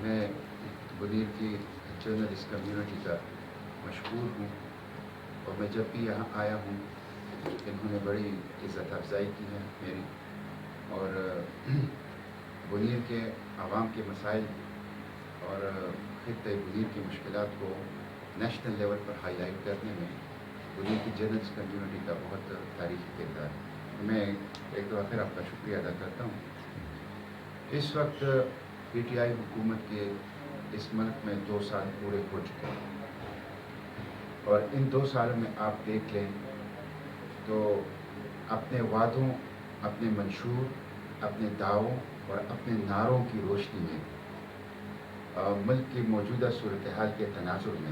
میں منیر کی journalist community کا مشہور ہوں، اور میں جب بھی یہاں آیا ہوں انہوں نے بڑی عزت افزائی کی ہے میری، اور منیر کے عوام کے مسائل اور خطۂ منیر کی مشکلات کو نیشنل لیول پر ہائی لائٹ کرنے میں منیر کی جرنلسٹ کمیونٹی کا بہت تاریخی کردار ہے۔ میں ایک دفعہ پھر آپ کا شکریہ ادا کرتا ہوں۔ اس وقت پی ٹی آئی حکومت کے اس ملک میں 2 سال پورے ہو چکے ہیں، اور ان 2 سالوں میں آپ دیکھ لیں تو اپنے وعدوں، اپنے منشور، اپنے دعووں اور اپنے نعروں کی روشنی میں ملک کی موجودہ صورتحال کے تناظر میں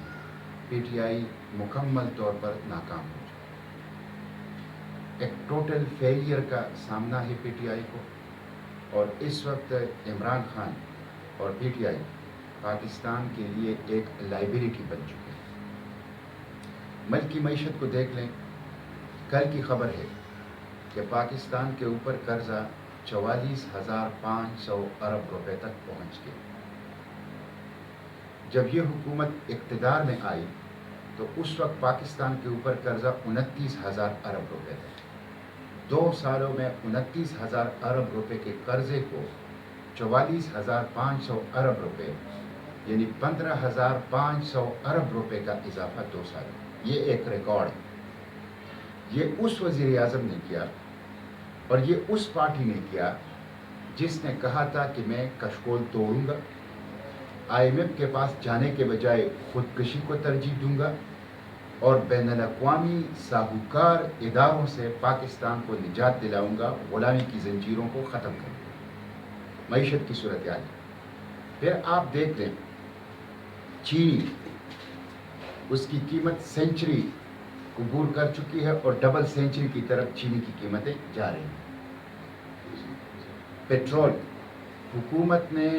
پی ٹی آئی مکمل طور پر ناکام ہو چکا ہے۔ ایک ٹوٹل فیلئر کا سامنا ہے پی ٹی آئی کو، اور اس وقت عمران خان اور پی ٹی آئی پاکستان کے لیے ایک لائبلٹی بن چکے ہیں۔ ملک کی معیشت کو دیکھ لیں، کل کی خبر ہے کہ پاکستان کے اوپر قرضہ 44,500 ارب روپے تک پہنچ گیا۔ جب یہ حکومت اقتدار میں آئی تو اس وقت پاکستان کے اوپر قرضہ 29,000 ارب روپے تھا۔ 2 سالوں میں 29,000 ارب روپے کے قرضے کو 44,500 ارب روپے، یعنی 15,500 ارب روپے کا اضافہ 2 سالوں میں، یہ ایک ریکارڈ ہے۔ یہ اس وزیر اعظم نے کیا، اور یہ اس پارٹی نے کیا جس نے کہا تھا کہ میں کشکول توڑوں گا، آئی ایم ایف کے پاس جانے کے بجائے خودکشی کو ترجیح دوں گا، اور بین الاقوامی ساہوکار اداروں سے پاکستان کو نجات دلاؤں گا، غلامی کی زنجیروں کو ختم کروں گا۔ معیشت کی صورتحال پھر آپ دیکھ لیں، چینی اس کی قیمت سینچری عبور کر چکی ہے، اور ڈبل سینچری کی طرف چینی کی قیمتیں جا رہی ہیں۔ پیٹرول، حکومت نے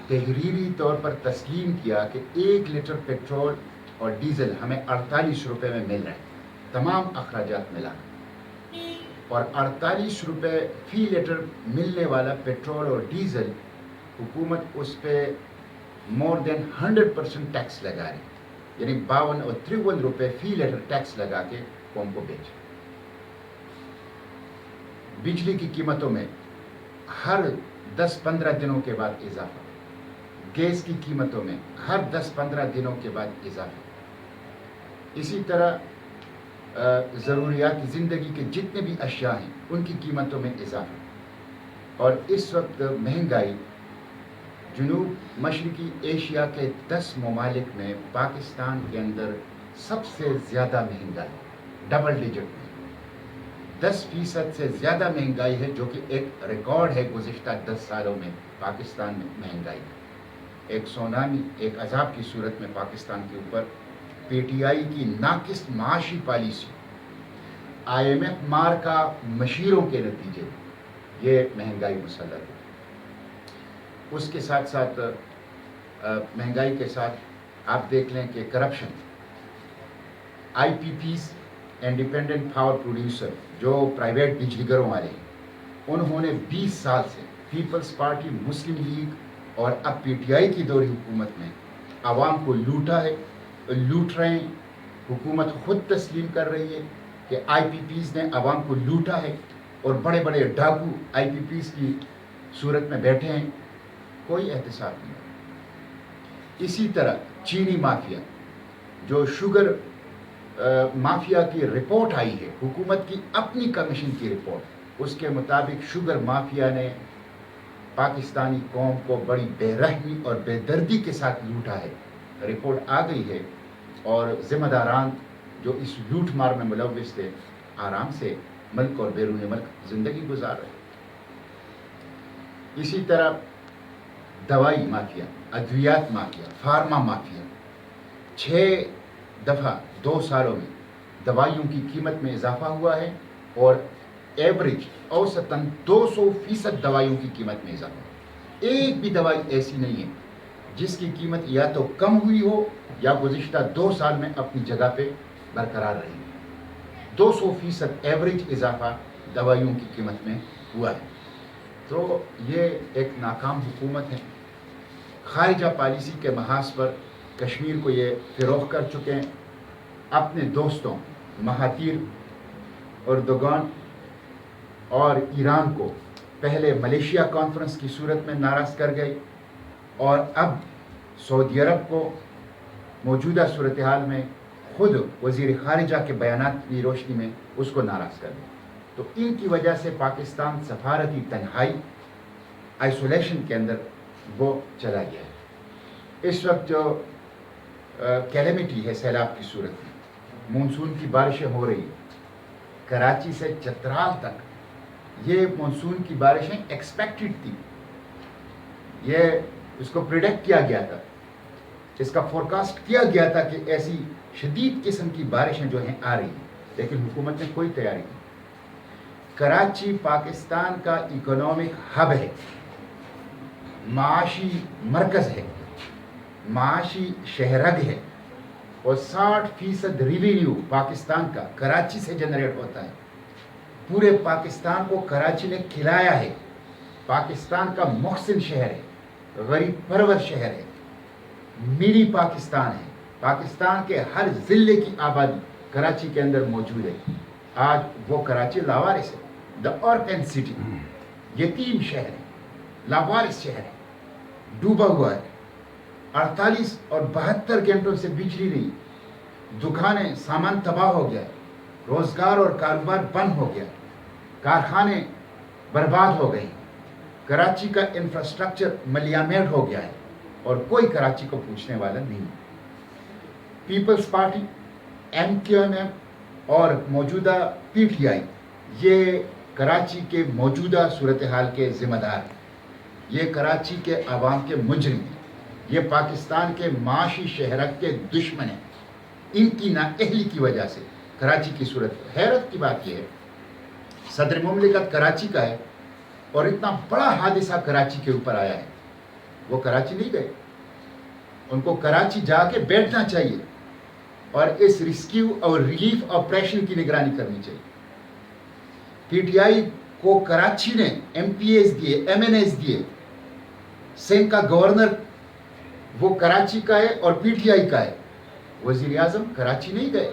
تحریری طور پر تسلیم کیا کہ 1 لیٹر پیٹرول اور ڈیزل ہمیں 48 روپے میں مل رہے ہیں، تمام اخراجات ملا کر، اور 48 روپے فی لیٹر ملنے والا پیٹرول اور ڈیزل حکومت اس پہ مور دین 100% ٹیکس لگا رہی ہے، یعنی 52 اور 53 روپے فی لیٹر ٹیکس لگا کے قوم کو بیچ۔ بجلی کی قیمتوں میں ہر 10-15 دنوں کے بعد اضافہ، گیس کی قیمتوں میں ہر 10-15 دنوں کے بعد اضافہ، اسی طرح ضروریات زندگی کے جتنے بھی اشیاء ہیں ان کی قیمتوں میں اضافہ۔ اور اس وقت مہنگائی جنوب مشرقی ایشیا کے 10 ممالک میں پاکستان کے اندر سب سے زیادہ مہنگائی، ڈبل ڈیجٹ میں 10% سے زیادہ مہنگائی ہے، جو کہ ایک ریکارڈ ہے گزشتہ 10 سالوں میں پاکستان میں مہنگائی کا۔ ایک سونامی، ایک عذاب کی صورت میں پاکستان کے اوپر پی ٹی آئی کی ناقص معاشی پالیسی، آئی ایم ایف مار کا مشیروں کے نتیجے یہ مہنگائی مسلط ہے۔ اس کے ساتھ ساتھ مہنگائی کے ساتھ آپ دیکھ لیں کہ corruption, I P Ps independent power producer جو پرائیویٹ بجلی گھروں والے ہیں، انہوں نے 20 سال سے پیپلز پارٹی، مسلم لیگ اور اب پی ٹی آئی کی دوری حکومت میں عوام کو لوٹا ہے، لوٹ رہے ہیں۔ حکومت خود تسلیم کر رہی ہے کہ آئی پی پیز نے عوام کو لوٹا ہے، اور بڑے بڑے ڈاکو آئی پی پیز کی صورت میں بیٹھے ہیں، کوئی احتساب نہیں۔ اسی طرح چینی مافیا، جو شوگر مافیا کی رپورٹ آئی ہے، حکومت کی اپنی کمیشن کی رپورٹ، اس کے مطابق شوگر مافیا نے پاکستانی قوم کو بڑی بے رحمی اور بے دردی کے ساتھ لوٹا ہے۔ رپورٹ آ گئی ہے، اور ذمہ داران جو اس لوٹ مار میں ملوث تھے آرام سے ملک اور بیرون ملک زندگی گزار رہے ہیں۔ اسی طرح دوائی مافیا، ادویات مافیا، فارما مافیا، 6 دفعہ 2 سالوں میں دوائیوں کی قیمت میں اضافہ ہوا ہے، اور ایوریج اوسطاً 200% دوائیوں کی قیمت میں اضافہ ہوا۔ ایک بھی دوائی ایسی نہیں ہے جس کی قیمت یا تو کم ہوئی ہو یا گزشتہ 2 سال میں اپنی جگہ پہ برقرار رہی ہے۔ 200% ایوریج اضافہ دوائیوں کی قیمت میں ہوا ہے۔ تو یہ ایک ناکام حکومت ہے، خارجہ پالیسی کے محاذ پر کشمیر کو یہ فروغ کر چکے ہیں. اپنے دوستوں مہاتیر اردوغان اور ایران کو پہلے ملیشیا کانفرنس کی صورت میں ناراض کر گئی اور اب سعودی عرب کو موجودہ صورتحال میں خود وزیر خارجہ کے بیانات کی روشنی میں اس کو ناراض کر دیا. تو ان کی وجہ سے پاکستان سفارتی تنہائی آئسولیشن کے اندر وہ چلا گیا ہے. اس وقت جو کیلیمٹی ہے سیلاب کی صورت میں, مونسون کی بارشیں ہو رہی ہیں کراچی سے چترال تک. یہ مونسون کی بارشیں ایکسپیکٹڈ تھی, یہ اس کو پریڈکٹ کیا گیا تھا, اس کا فورکاسٹ کیا گیا تھا کہ ایسی شدید قسم کی بارشیں جو ہیں آ رہی ہیں, لیکن حکومت نے کوئی تیاری نہیں. کراچی پاکستان کا اکنامک ہب ہے, معاشی مرکز ہے, معاشی شہرگ ہے, اور 60% ریونیو پاکستان کا کراچی سے جنریٹ ہوتا ہے. پورے پاکستان کو کراچی نے کھلایا ہے. پاکستان کا محسن شہر ہے, غریب پرور شہر ہے, میری پاکستان ہے. پاکستان کے ہر ضلع کی آبادی کراچی کے اندر موجود ہے. آج وہ کراچی لاوارث ہے, دا اورپن سٹی, یتیم شہر ہے, لاوارث شہر ہے, ڈوبا ہوا ہے. 48 اور 72 گھنٹوں سے بجلی نہیں, دکانیں سامان تباہ ہو گیا, روزگار اور کاروبار بند ہو گیا, کارخانے برباد ہو گئے, کراچی کا انفراسٹرکچر ملیامیٹ ہو گیا ہے اور کوئی کراچی کو پوچھنے والا نہیں. Peoples Party, M Q M اور موجودہ پی ٹی آئی یہ کراچی کے موجودہ صورتحال کے ذمہ دار ہیں. یہ کراچی کے عوام کے مجرم ہیں, یہ پاکستان کے معاشی شہرت کے دشمن ہیں. ان کی نااہلی کی وجہ سے کراچی کی صورت. حیرت کی بات یہ ہے, صدر مملکت کراچی کا ہے اور اتنا بڑا حادثہ کراچی کے اوپر آیا ہے, وہ کراچی نہیں گئے. ان کو کراچی جا کے بیٹھنا چاہیے اور اس ریسکیو اور ریلیف آپریشن کی نگرانی کرنی چاہیے. پی ٹی آئی کو کراچی نے ایم پی ایز دیے, ایم این ایز دیے. سندھ کا گورنر وہ کراچی کا ہے اور پی ٹی آئی کا ہے. وزیر اعظم کراچی نہیں گئے.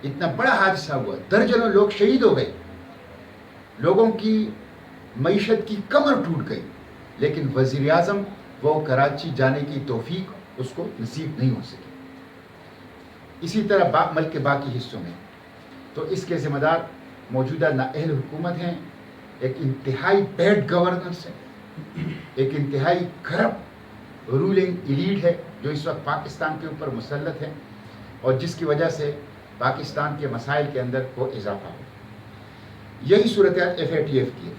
اتنا بڑا حادثہ ہوا, درجنوں لوگ شہید ہو گئے, لوگوں کی معیشت کی کمر ٹوٹ گئی, لیکن وزیر اعظم وہ کراچی جانے کی توفیق اس کو نصیب نہیں ہو سکی. اسی طرح ملک کے باقی حصوں میں تو اس کے ذمہ دار موجودہ نااہل حکومت ہیں, ایک انتہائی بیڈ گورننس ہے, ایک انتہائی کرپٹ رولنگ ایلیٹ ہے جو اس وقت پاکستان کے اوپر مسلط ہے, اور جس کی وجہ سے پاکستان کے مسائل کے اندر وہ اضافہ ہو. یہی صورتحال ایف اے ٹی ایف کی ہے.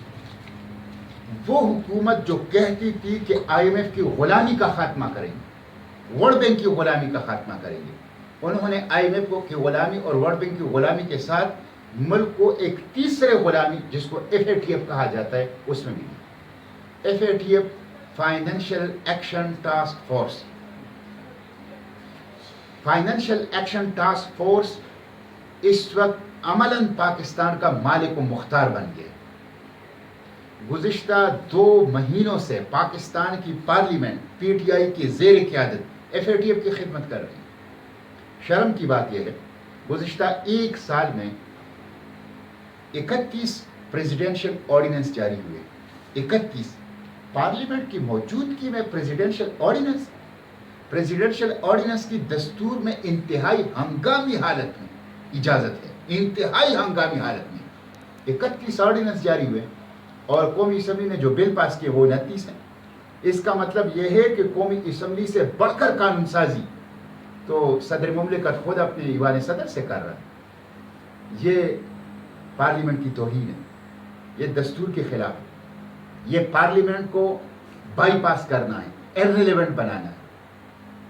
وہ حکومت جو کہتی تھی کہ آئی ایم ایف کی غلامی کا خاتمہ کریں گے, ورلڈ بینک کی غلامی کا خاتمہ کریں گے, انہوں نے آئی ایم ایف کی غلامی اور ورلڈ بینک کی غلامی کے ساتھ ملک کو ایک تیسرے غلامی جس کو ایف اے ٹی ایف کہا جاتا ہے اس میں بھی دی. F A T F financial action task force. Financial action task force اس وقت عملاً پاکستان کا مالک و مختار بن گیا. گزشتہ 2 مہینوں سے پاکستان کی پارلیمنٹ پی ٹی آئی کی زیر قیادت ایف اے ٹی ایف کی خدمت کر رہی ہے. شرم کی بات یہ ہے, گزشتہ 1 سال میں 31 پریزیڈنشل آرڈیننس جاری ہوئے. 31 پارلیمنٹ کی موجودگی میں پریزیڈنشل آرڈیننس. پریزیڈنشل آرڈیننس کی دستور میں انتہائی ہنگامی حالت میں اجازت ہے, انتہائی ہنگامی حالت میں 31 آرڈیننس جاری ہوئے, اور قومی اسمبلی نے جو بل پاس کیے وہ 29 ہیں. اس کا مطلب یہ ہے کہ قومی اسمبلی سے بڑھ کر قانون سازی تو صدر مملکت خود اپنے ایوان صدر سے کر رہا ہے. یہ پارلیمنٹ کی توہین ہے, یہ دستور کے خلاف ہے, یہ پارلیمنٹ کو بائی پاس کرنا ہے, ایرریلیونٹ بنانا ہے.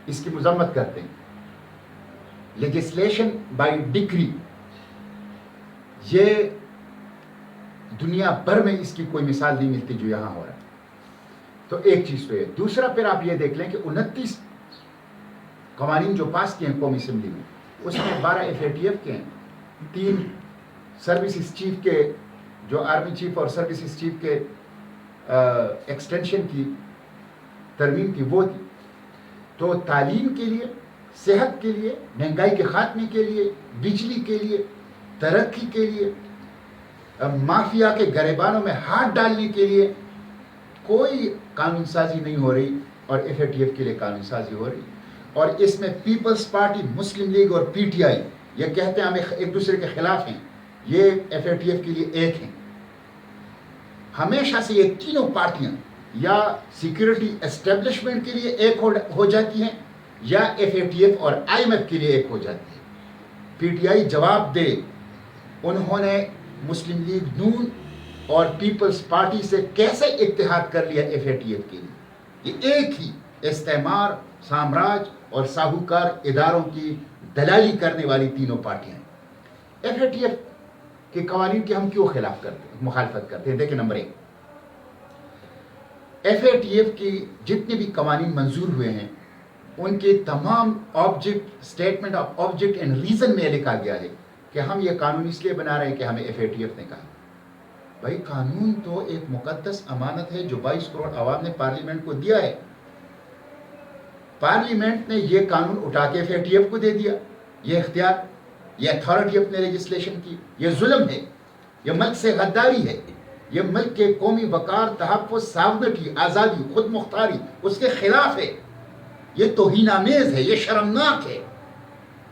اس کی مذمت کرتے ہیں. لیجسلیشن بائی ڈکری, یہ دنیا بھر میں اس کی کوئی مثال نہیں ملتی جو یہاں ہو رہا ہے. تو ایک چیز تو ہے. دوسرا پھر آپ یہ دیکھ لیں کہ 29 قوانین جو پاس کیے ہیں قومی اسمبلی میں, اس میں 12 ایف اے ٹی ایف کے ہیں, 3 سروسز چیف کے, جو آرمی چیف اور سروسز چیف کے ایکسٹینشن کی ترمیم تھی وہ تھی, تو تعلیم کے لیے, صحت کے لیے, مہنگائی کے خاتمے کے لیے, بجلی کے لیے, ترقی کے لیے, مافیا کے گریبانوں میں ہاتھ ڈالنے کے لیے کوئی قانون سازی نہیں ہو رہی, اور ایف اے ٹی ایف کے لیے قانون سازی ہو رہی. اور اس میں پیپلز پارٹی, مسلم لیگ اور پی ٹی آئی یہ کہتے ہیں ہم ایک دوسرے کے خلاف ہیں, یہ ایف اے ٹی ایف کے لیے ایک ہیں. ہمیشہ سے یہ تینوں پارٹیاں یا سیکیورٹی اسٹیبلشمنٹ کے لیے ایک ہو جاتی ہیں, یا ایف اے ٹی ایف اور آئی ایم ایف کے لیے ایک ہو جاتی ہے. پی ٹی آئی جواب دے, انہوں نے مسلم لیگ نون اور پیپلز پارٹی سے کیسے اتحاد کر لیا ایف اے ٹی ایف کے لیے. یہ ایک ہی استعمار, سامراج اور ساہوکار اداروں کی دلالی کرنے والی تینوں پارٹیاں ہیں. ایف اے ٹی ایف کے قوانین کی ہم کیوں مخالفت کرتے ہیں؟ دیکھیں, number 1, F A T F کی جتنے بھی قوانین منظور ہوئے ہیں ان کے تمام statement of object and reason میں لکھا گیا ہے کہ ہم یہ قانون اس لیے بنا رہے ہیں کہ ہمیں ایف اے ٹی ایف نے کہا. بھائی قانون تو ایک مقدس امانت ہے جو 22 کروڑ عوام نے پارلیمنٹ کو دیا ہے. پارلیمنٹ نے یہ قانون اٹھا کے ایف اے ٹی ایف کو دے دیا, یہ اختیار, یہ اتھارٹی اپنے لیجسلیشن کی. یہ ظلم ہے, یہ ملک سے غداری ہے, یہ ملک کے قومی وقار, تحفظ, ساودھگی, آزادی, خود مختاری اس کے خلاف ہے. یہ توہین آمیز ہے, یہ شرمناک ہے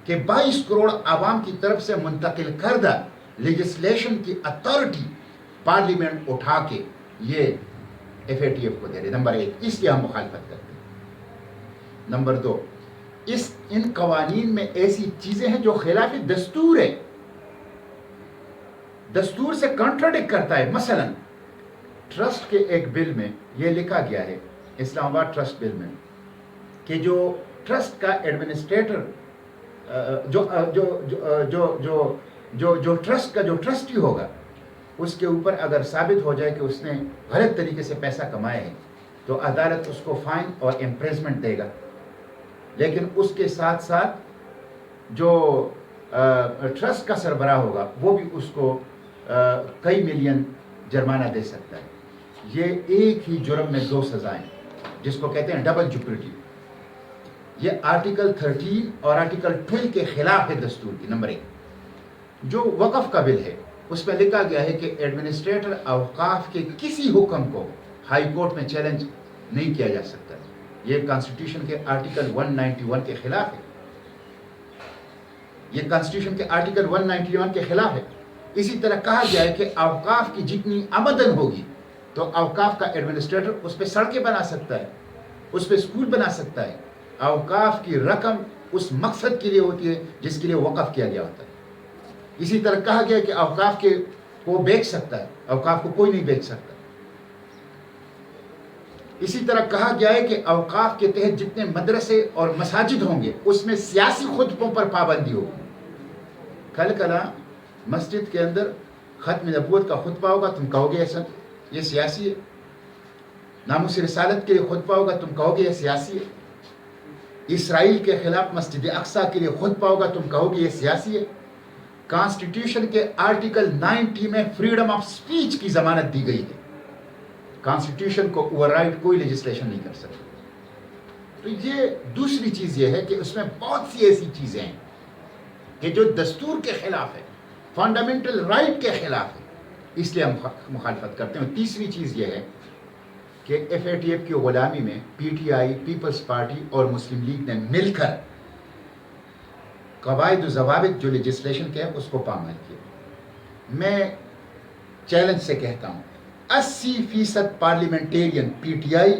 کہ 22 کروڑ عوام کی طرف سے منتقل کردہ لیجسلیشن کی اتھارٹی پارلیمنٹ اٹھا کے یہ ایف اے ٹی ایف کو دے رہے. نمبر 1, اس لیے ہم مخالفت کرتے ہیں. نمبر 2, ان قوانین میں ایسی چیزیں ہیں جو خلاف دستور ہے, دستور سے کنٹراڈکٹ کرتا ہے. مثلا ٹرسٹ کے ایک بل میں یہ لکھا گیا ہے, اسلام آباد ٹرسٹ بل میں, کہ جو ٹرسٹ کا ایڈمنسٹریٹر, جو ٹرسٹ کا جو ٹرسٹی ہوگا, اس کے اوپر اگر ثابت ہو جائے کہ اس نے غلط طریقے سے پیسہ کمایا ہے تو عدالت اس کو فائن اور امپریزمنٹ دے گا. لیکن اس کے ساتھ ساتھ جو ٹرسٹ کا سربراہ ہوگا وہ بھی اس کو کئی ملین جرمانہ دے سکتا ہے. یہ ایک ہی جرم میں 2 سزائیں, جس کو کہتے ہیں ڈبل جپرٹی. یہ آرٹیکل 13 اور آرٹیکل 12 کے خلاف ہے دستور کی. نمبر 1, جو وقف کا بل ہے اس میں لکھا گیا ہے کہ ایڈمنسٹریٹر اوقاف کے کسی حکم کو ہائی کورٹ میں چیلنج نہیں کیا جا سکتا. یہ کانسٹیٹیوشن کے آرٹیکل 191 کے خلاف ہے. یہ کانسٹیٹیوشن کے آرٹیکل 191 کے خلاف ہے. اسی طرح کہا گیا ہے کہ اوقاف کی جتنی آمدن ہوگی تو اوقاف کا ایڈمنسٹریٹر اس پہ سڑکیں بنا سکتا ہے, اس پہ اسکول بنا سکتا ہے. اوقاف کی رقم اس مقصد کے لیے ہوتی ہے جس کے لیے وقف کیا گیا ہوتا ہے. اسی طرح کہا گیا کہ اوقاف کو بیچ سکتا ہے, اوقاف کو کوئی نہیں بیچ سکتا. اسی طرح کہا گیا ہے کہ اوقاف کے تحت جتنے مدرسے اور مساجد ہوں گے اس میں سیاسی خطبوں پر پابندی ہوگی. کل کلا مسجد کے اندر ختم نبوت کا خطبہ ہوگا, تم کہو گے ایسا یہ سیاسی ہے. ناموس رسالت کے لیے خطبہ ہوگا, تم کہو گے یہ سیاسی ہے. اسرائیل کے خلاف مسجد اقصیٰ کے لیے خطبہ ہوگا, تم کہو گے یہ سیاسی ہے. کانسٹیٹیوشن کے آرٹیکل 90 میں فریڈم آف سپیچ کی ضمانت دی گئی ہے. کانسٹیٹیوشن کو اوور رائڈ کوئی لیجسلیشن نہیں کر سکتا. تو یہ دوسری چیز یہ ہے کہ اس میں بہت سی ایسی چیزیں ہیں کہ جو دستور کے خلاف ہے, فنڈامنٹل رائٹ کے خلاف ہے, اس لیے ہم مخالفت کرتے ہیں. تیسری چیز یہ ہے کہ ایف اے ٹی ایف کی غلامی میں P T I, Peoples Party اور مسلم لیگ نے مل کر قواعد و ضوابط جو لیجسلیشن کے ہیں اس کو پامال کیا. میں چیلنج سے کہتا ہوں 80% parliamentarian P T I,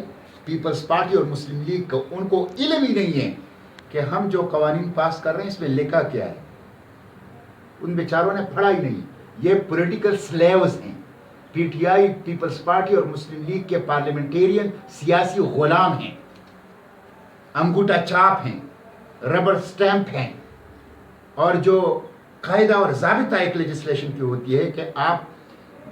Peoples Party اور مسلم لیگ کو ان کو علم ہی نہیں ہے کہ ہم جو قوانین پاس کر رہے ہیں اس میں لکھا کیا ہے. ان بیچاروں نے پڑھا ہی نہیں. یہ پولیٹیکل سلیوز ہیں. P T I, Peoples Party اور مسلم لیگ کے پارلیمنٹیرین سیاسی غلام ہیں, انگوٹھا چاپ ہیں, ربڑ سٹیمپ ہیں. اور جو قاعدہ اور ضابطہ ایک لیجسلیشن کی ہوتی ہے کہ آپ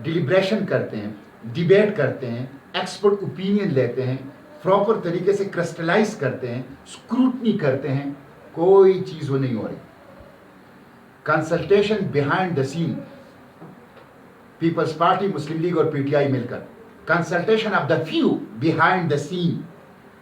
ڈیلیبریشن کرتے ہیں, ڈیبیٹ کرتے ہیں, ایکسپرٹ اوپینین لیتے ہیں, پراپر طریقے سے کرسٹلائز کرتے ہیں, اسکروٹنی کرتے ہیں, کوئی چیز وہ نہیں ہو رہی. Consultation behind the scene, Peoples Party, Muslim League اور پی ٹی آئی مل کر, consultation of the few behind the scene,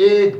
1